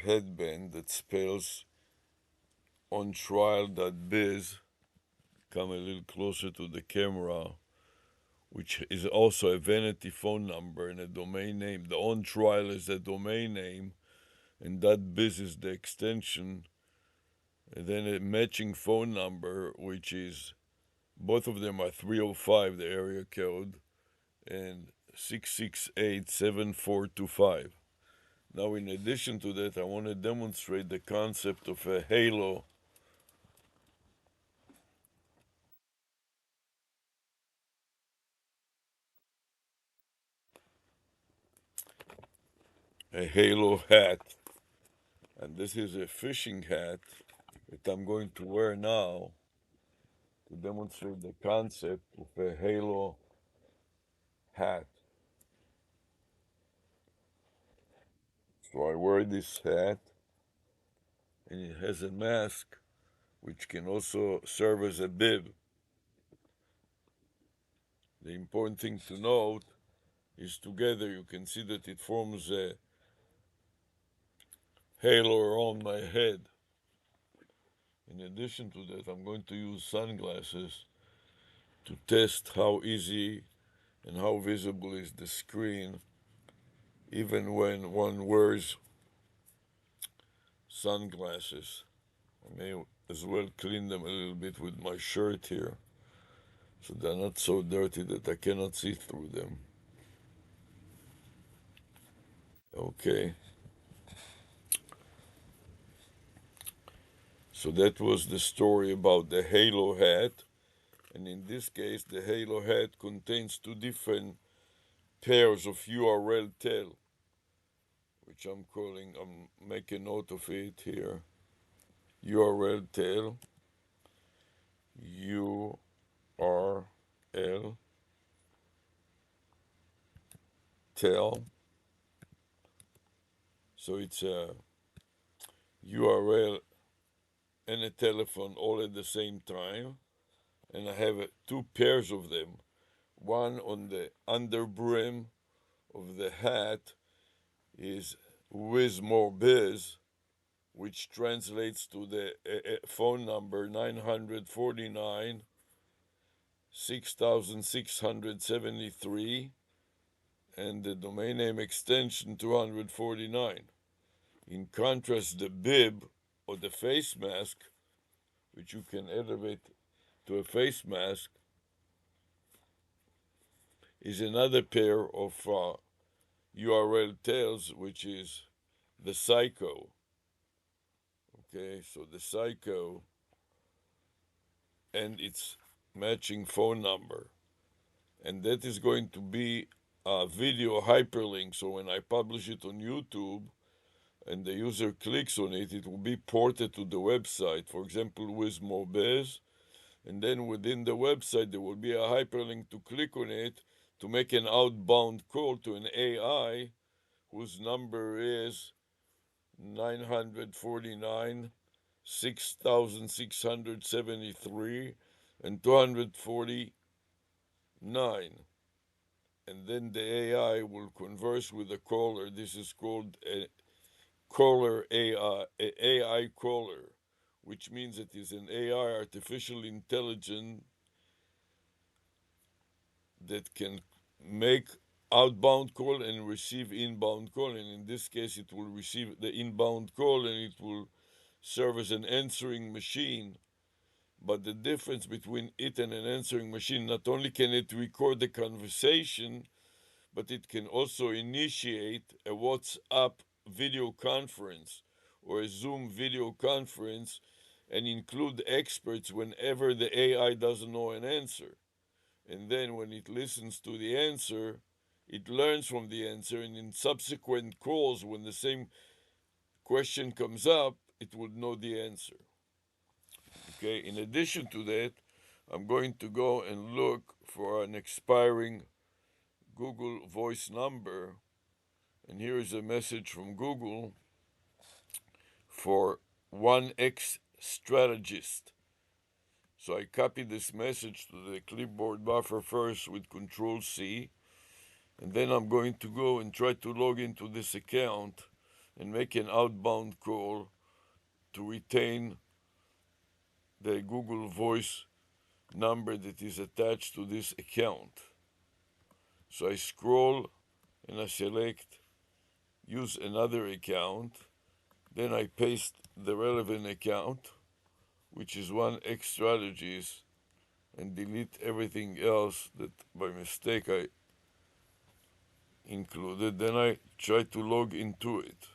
headband that spells ontrial.biz. Come a little closer to the camera, which is also a vanity phone number and a domain name. The ontrial is the domain name, and .biz is the extension. And then a matching phone number, which is both of them are 305, the area code, and 668-7425. Now, in addition to that, I want to demonstrate the concept of a halo. A halo hat. And this is a fishing hat that I'm going to wear now to demonstrate the concept of a halo hat. So I wear this hat, and it has a mask which can also serve as a bib. The important thing to note is together you can see that it forms a halo around my head. In addition to that, I'm going to use sunglasses to test how easy and how visible is the screen even when one wears sunglasses. I may as well clean them a little bit with my shirt here so they're not so dirty that I cannot see through them. Okay. So that was the story about the halo hat. And in this case, the halo hat contains two different pairs of URL tail, which I'm making note of it here. URL tail, URL tail. So it's a URL and a telephone all at the same time. And I have two pairs of them. One on the under brim of the hat is Wiz More Biz, which translates to the phone number 949 6673 and the domain name extension 249. In contrast, the bib or the face mask, which you can elevate to a face mask, is another pair of URL tails, which is the psycho. Okay, so the psycho and its matching phone number. And that is going to be a video hyperlink. So when I publish it on YouTube and the user clicks on it, it will be ported to the website, for example, with Mobez. And then within the website, there will be a hyperlink to click on it to make an outbound call to an AI whose number is 949 6673 and 249. And then the AI will converse with the caller. This is called a caller AI, AI caller, which means it is an AI, artificial intelligence, that can make outbound call and receive inbound call. And in this case, it will receive the inbound call and it will serve as an answering machine. But the difference between it and an answering machine, not only can it record the conversation, but it can also initiate a WhatsApp video conference or a Zoom video conference and include experts whenever the AI doesn't know an answer. And then when it listens to the answer, it learns from the answer, and in subsequent calls, when the same question comes up, it would know the answer. Okay, in addition to that, I'm going to go and look for an expiring Google voice number. And here is a message from Google for 1X strategist. So I copy this message to the clipboard buffer first with Control C, and then I'm going to go and try to log into this account and make an outbound call to retain the Google Voice number that is attached to this account. So I scroll and I select use another account. Then I paste the relevant account, which is one X strategies, and delete everything else that by mistake I included. Then I try to log into it.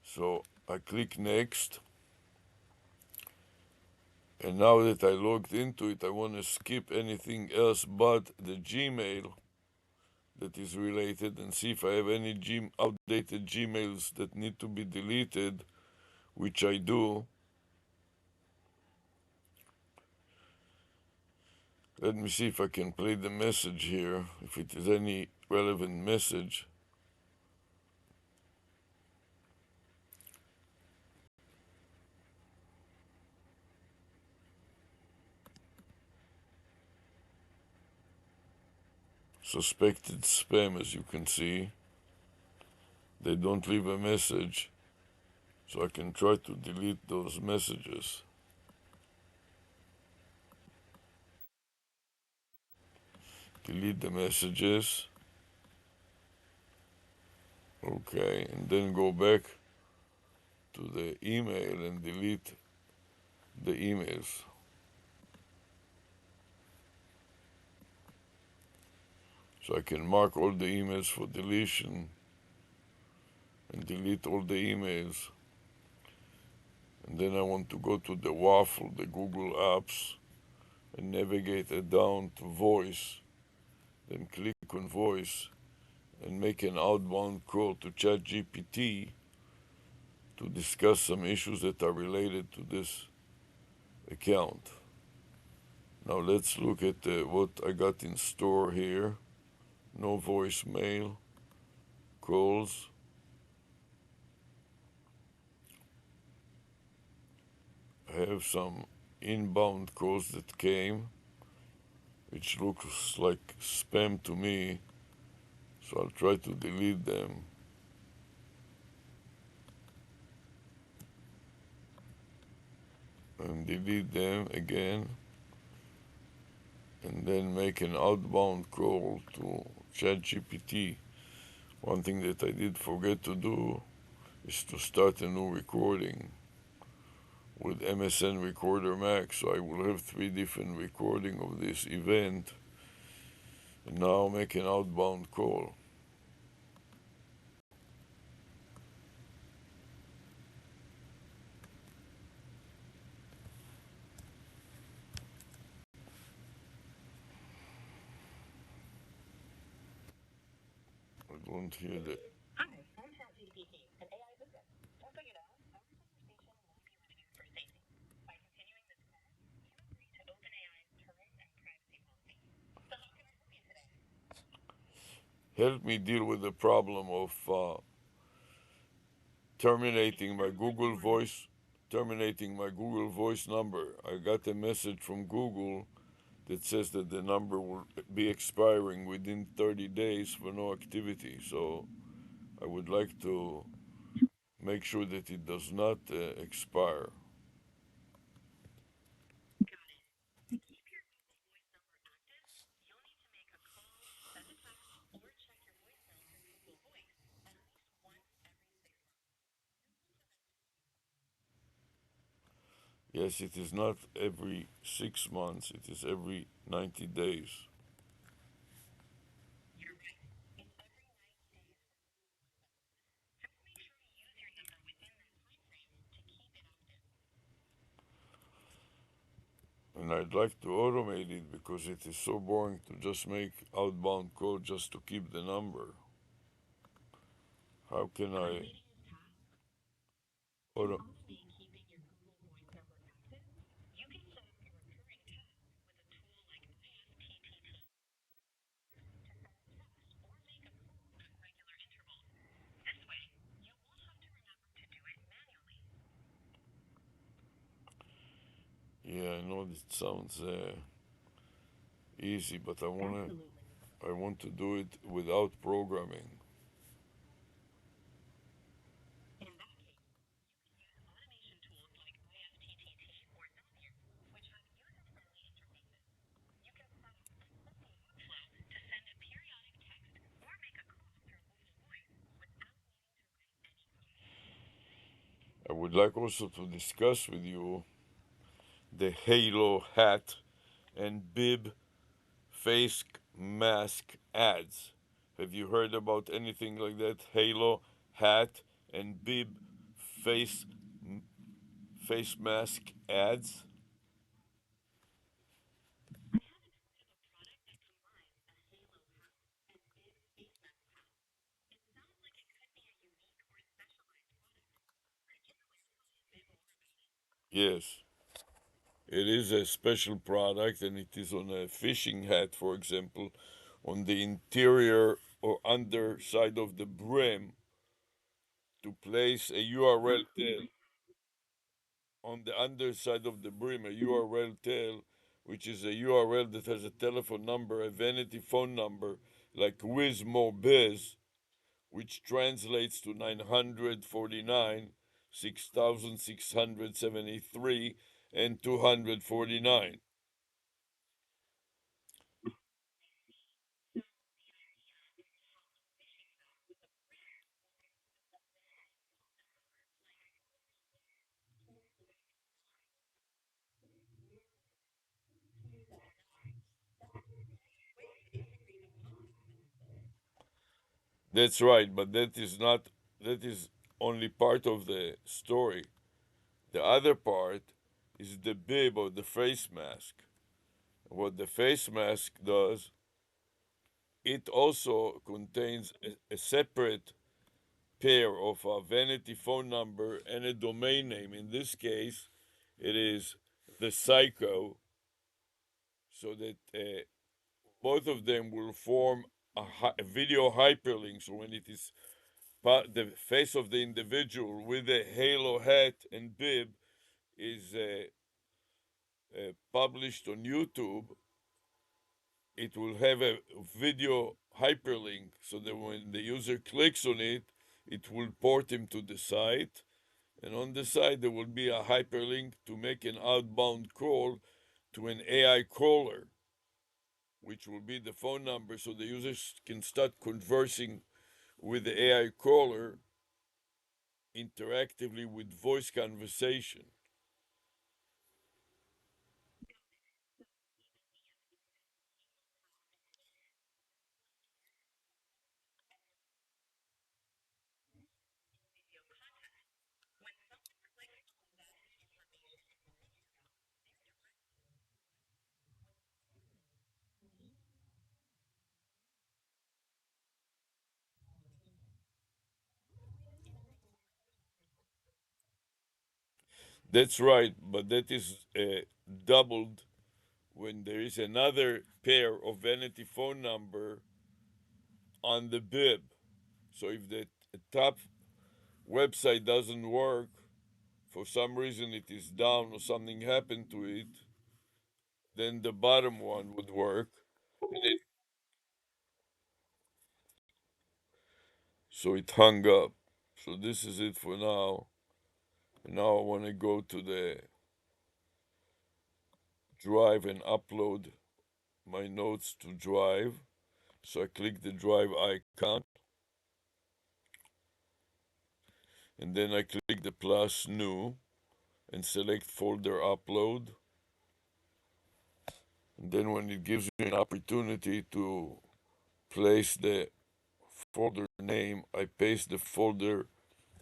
So I click next. And now that I logged into it, I want to skip anything else but the Gmail that is related and see if I have any outdated Gmails that need to be deleted, which I do. Let me see if I can play the message here, if it is any relevant message. Suspected spam, as you can see. They don't leave a message, so I can try to delete those messages. Delete the messages. Okay, and then go back to the email and delete the emails. So I can mark all the emails for deletion and delete all the emails. And then I want to go to the waffle, the Google Apps, and navigate it down to voice. Then click on voice and make an outbound call to ChatGPT to discuss some issues that are related to this account. Now let's look at what I got in store here. No voicemail, calls. I have some inbound calls that came, which looks like spam to me, so I'll try to delete them. And delete them again, and then make an outbound call to ChatGPT. One thing that I did forget to do is to start a new recording with MSN Recorder Max, so I will have 3 different recording of this event, and now make an outbound call. I don't hear the help me deal with the problem of terminating my Google Voice terminating my Google Voice number. I got a message from Google that says that the number will be expiring within 30 days for no activity. So I would like to make sure that it does not expire. Yes, it is not every 6 months, it is every 90 days. And I'd like to automate it because it is so boring to just make outbound call just to keep the number. How can I auto? Yeah, I know it sounds easy, but I want to do it without programming. would like also to discuss with you the halo hat and bib face mask ads. Have you heard about anything like that? Halo hat and bib face face mask ads? Yes. It is a special product and it is on a fishing hat, for example, on the interior or underside of the brim to place a URL tail on the underside of the brim, a URL tail, which is a URL that has a telephone number, a vanity phone number, like Wiz Mo Biz, which translates to 949, 6,673, and 249. That's right, but that is only part of the story. The other part is the bib or the face mask. What the face mask does, it also contains a separate pair of a vanity phone number and a domain name. In this case, it is the psycho, so that both of them will form a video hyperlink. So when it is the face of the individual with a halo hat and bib is published on YouTube, it will have a video hyperlink so that when the user clicks on it, it will port him to the site. And on the side, there will be a hyperlink to make an outbound call to an AI caller, which will be the phone number so the users can start conversing with the AI caller interactively with voice conversation. That's right, but that is doubled when there is another pair of vanity phone number on the bib. So if the top website doesn't work, for some reason it is down or something happened to it, then the bottom one would work. So it hung up. So this is it for now. And now I want to go to the drive and upload my notes to drive. So I click the drive icon and then I click the plus new and select folder upload. And then when it gives me an opportunity to place the folder name, I paste the folder,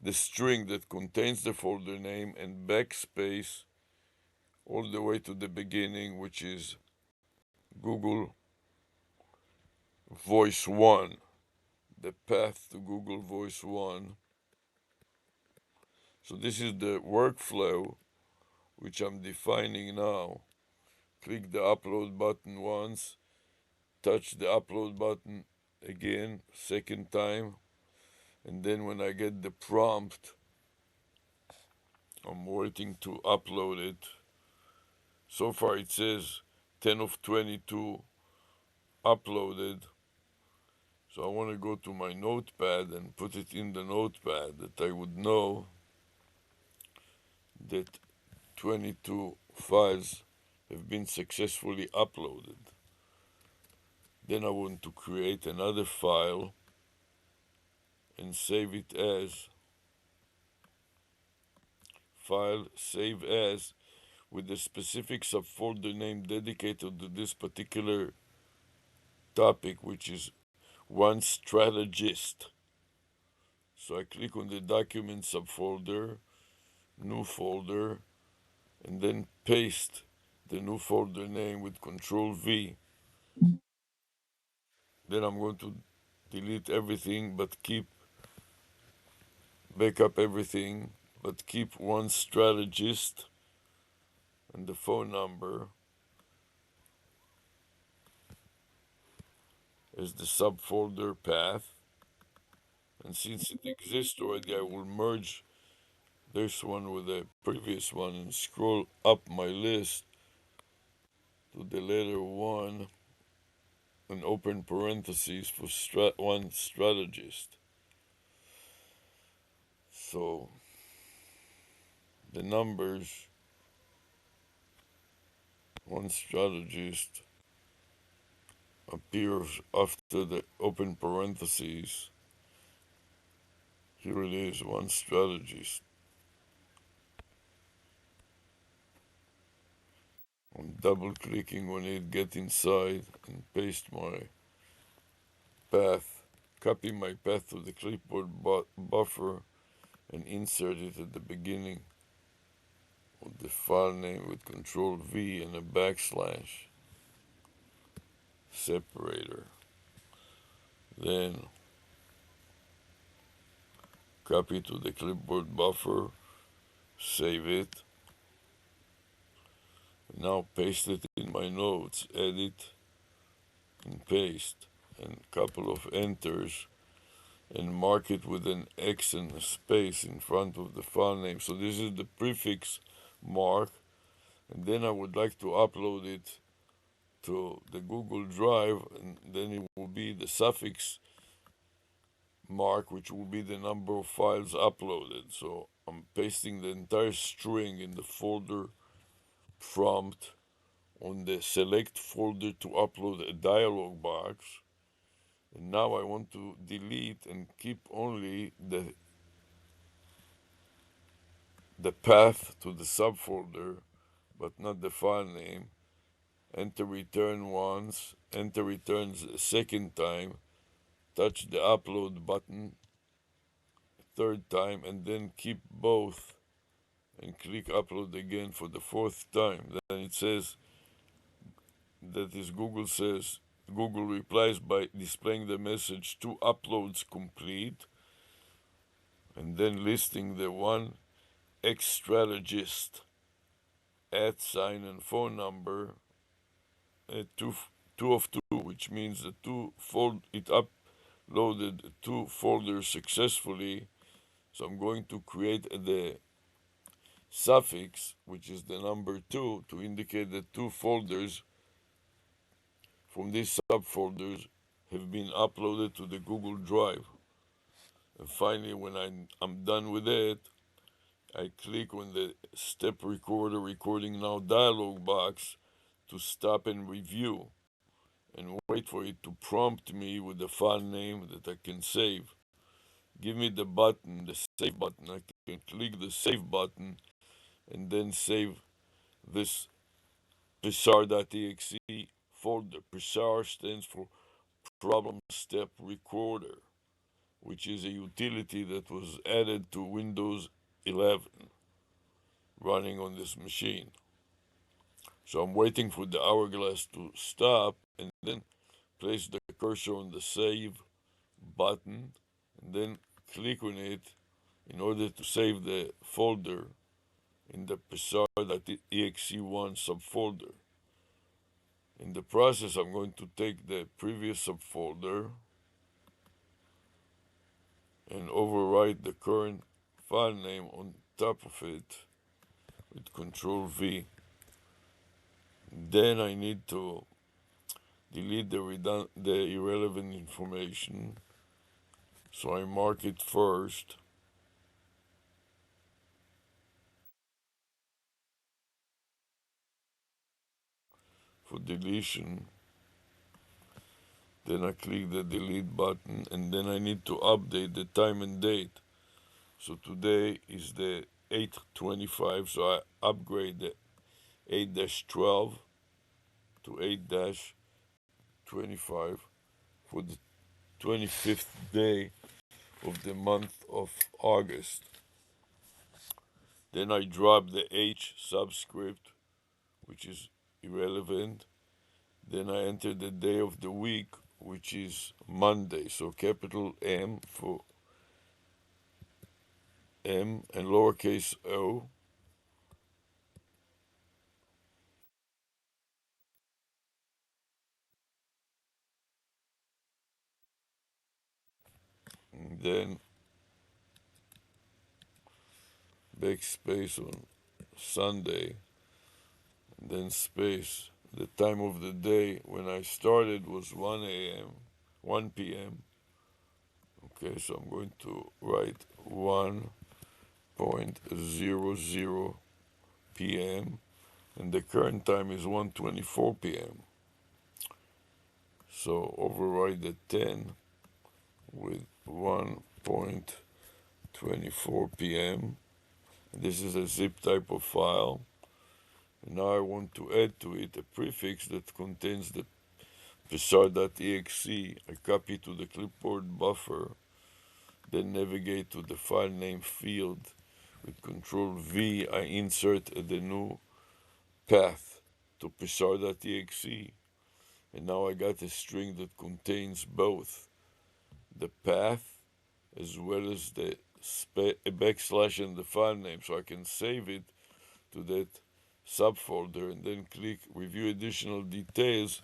the string that contains the folder name and backspace all the way to the beginning, which is Google Voice 1, the path to Google Voice 1. So this is the workflow which I'm defining now. Click the upload button once, touch the upload button again, second time, and then when I get the prompt, I'm waiting to upload it. So far it says 10 of 22 uploaded. So I want to go to my notepad and put it in the notepad that I would know that 22 files have been successfully uploaded. Then I want to create another file and save it as file save as with a specific subfolder name dedicated to this particular topic, which is one strategist. So I click on the document subfolder, new folder, and then paste the new folder name with Control V. Then I'm going to delete everything but keep backup everything but keep one strategist and the phone number as the subfolder path. And since it exists already, I will merge this one with the previous one and scroll up my list to the letter 1 and open parentheses for one strategist. So the numbers, one strategist, appears after the open parentheses. Here it is, one strategist. I'm double clicking on it, get inside and paste my path. Copy my path to the clipboard buffer and insert it at the beginning of the file name with Control V and a backslash separator. Then copy to the clipboard buffer, save it. Now paste it in my notes, edit and paste, and couple of enters, and mark it with an X and a space in front of the file name. So this is the prefix mark, and then I would like to upload it to the Google Drive, and then it will be the suffix mark, which will be the number of files uploaded. So I'm pasting the entire string in the folder prompt on the select folder to upload a dialog box. And now I want to delete and keep only the path to the subfolder, but not the file name. Enter return once, enter returns a second time, touch the upload button third time, and then keep both and click upload again for the fourth time. Then it says, that is, Google replies by displaying the message two uploads complete, and then listing the one X strategist at sign and phone number, two of two, which means the it uploaded two folders successfully. So I'm going to create the suffix, which is the number 2, to indicate that two folders from these subfolders have been uploaded to the Google Drive. And finally, when I'm done with it, I click on the step recorder recording now dialog box to stop and review and wait for it to prompt me with the file name that I can save. Give me the button, the save button. I can click the save button and then save this psar.exe folder. Psar stands for Problem Step Recorder, which is a utility that was added to Windows 11 running on this machine. So I'm waiting for the hourglass to stop and then place the cursor on the save button and then click on it in order to save the folder in the psar.exe1 subfolder. In the process, I'm going to take the previous subfolder and overwrite the current file name on top of it with Control V. Then I need to delete the irrelevant information. So I mark it first. For deletion. Then I click the delete button, and then I need to update the time and date. So today is the 825, so I upgrade the 8-12 to 8-25 for the 25th day of the month of August. Then I drop the H subscript, which is irrelevant. Then I enter the day of the week, which is Monday. So capital M for M and lowercase o. And then backspace on Sunday. And then space. The time of the day when I started was 1 a.m., 1 p.m. Okay, so I'm going to write 1.00 p.m. and the current time is 1:24 p.m. So override the 10 with 1.24 p.m. This is a zip type of file. And now I want to add to it a prefix that contains the psar.exe. I copy to the clipboard buffer, then navigate to the file name field. With Control V, I insert the new path to psar.exe. And now I got a string that contains both the path as well as the backslash and the file name, so I can save it to that subfolder and then click review additional details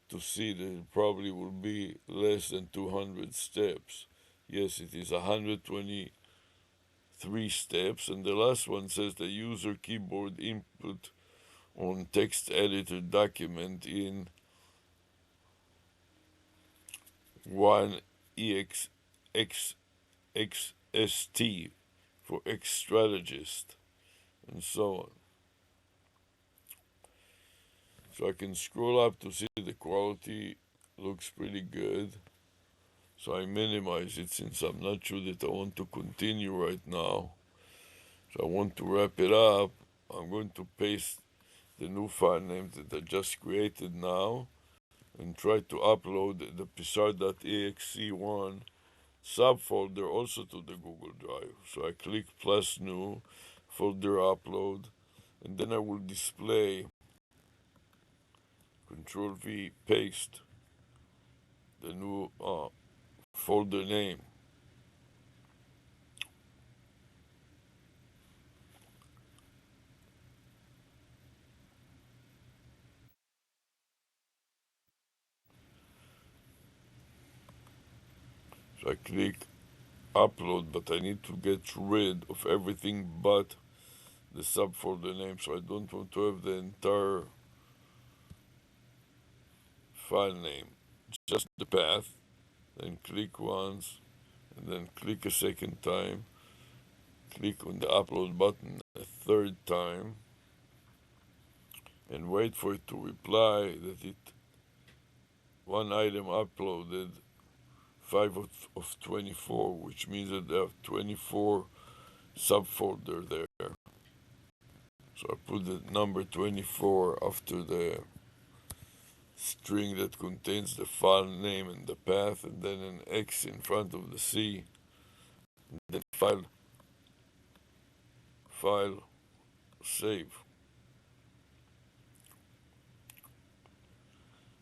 to see that it probably will be less than 200 steps. Yes, it is 123 steps, and the last one says the user keyboard input on text editor document in 1EXXST for X strategist, and so on. So I can scroll up to see the quality looks pretty good. So I minimize it since I'm not sure that I want to continue right now. So I want to wrap it up. I'm going to paste the new file name that I just created now and try to upload the psar.exe1 subfolder also to the Google Drive. So I click plus new, folder upload, and then I will display Control V, paste the new folder name. So I click upload, but I need to get rid of everything but the subfolder name. So I don't want to have the entire file name, just the path. Then click once, and then click a second time. Click on the upload button a third time, and wait for it to reply that it one item uploaded 5 of 24, which means that there are 24 subfolder there. So I put the number 24 after the string that contains the file name and the path, and then an X in front of the C, and then file, save.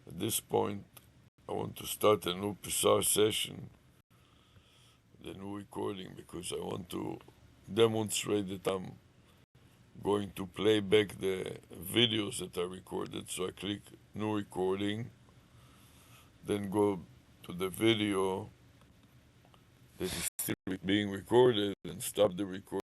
At this point, I want to start a new Psar session, the new recording, because I want to demonstrate that I'm going to play back the videos that I recorded. So I click new recording, then go to the video that is still being recorded and stop the recording.